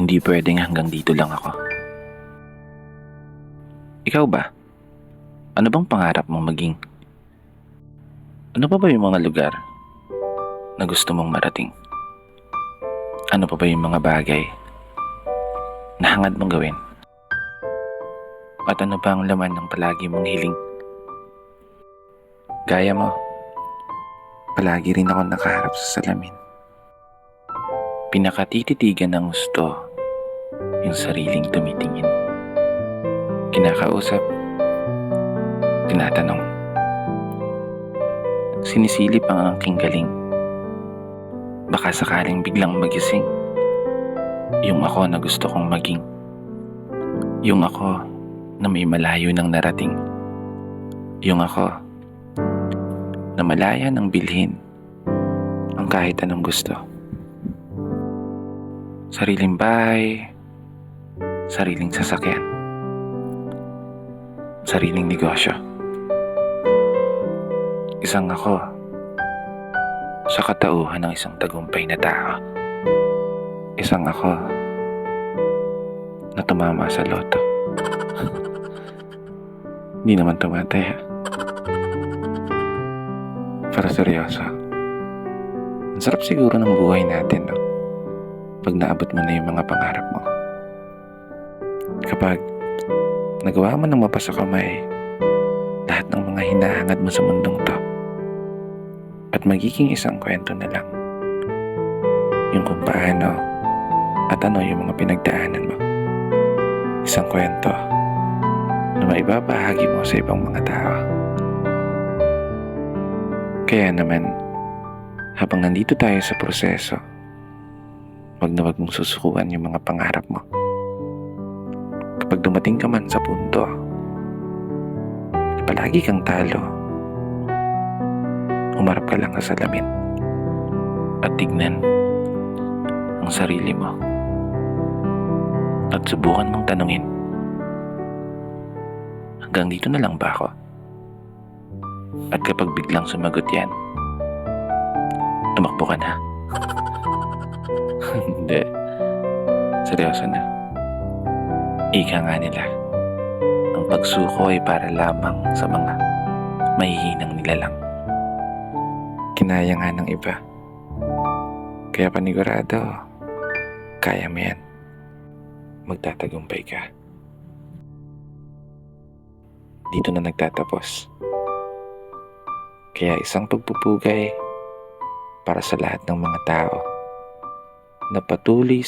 Hindi pwedeng hanggang dito lang ako. Ikaw ba? Ano bang pangarap mong maging? Ano pa ba yung mga lugar na gusto mong marating? Ano pa ba yung mga bagay na hangad mong gawin? At ano ba ang laman ng palagi mong hiling? Gaya mo, palagi rin ako nakaharap sa salamin. Pinakatititigan ng gusto yung sariling tumitingin. Kinakausap, tinatanong. Sinisilip ang aking galing. Baka sakaling biglang magising yung ako na gusto kong maging. Yung ako na may malayo ng narating. Yung ako na malaya ng bilhin ang kahit anong gusto. Sariling bahay, sariling sasakyan, sariling negosyo. Isang ako sa katauhan ng isang tagumpay na tao. Isang ako na tumama sa loto. Hindi naman tumataya. Para seryoso. Ang sarap siguro ng buhay natin, no? Pag naabot mo na yung mga pangarap mo. Kapag nagawa mo ng mapasa kamay lahat ng mga hinahangad mo sa mundong to. At magiging isang kwento na lang yung kung paano at ano yung mga pinagdaanan mo. Isang kwento na maibabahagi mo sa ibang mga tao. Kaya naman, habang nandito tayo sa proseso, wag na wag mong susukuan yung mga pangarap mo. Kapag dumating ka man sa punto, palagi kang talo. Umarap ka lang sa salamin at tignan ang sarili mo at subukan mong tanungin, hanggang dito na lang ba ako? At kapag biglang sumagot yan, tumakbo ka na. Hindi, seryoso na. Ika nga nila, ang pagsuko ay para lamang sa mga mahihinang nilalang. Kinaya nga ng iba. Kaya panigurado, kaya mo yan. Magtatagumpay ka. Dito na nagtatapos. Kaya isang pagpupugay para sa lahat ng mga tao na patuloy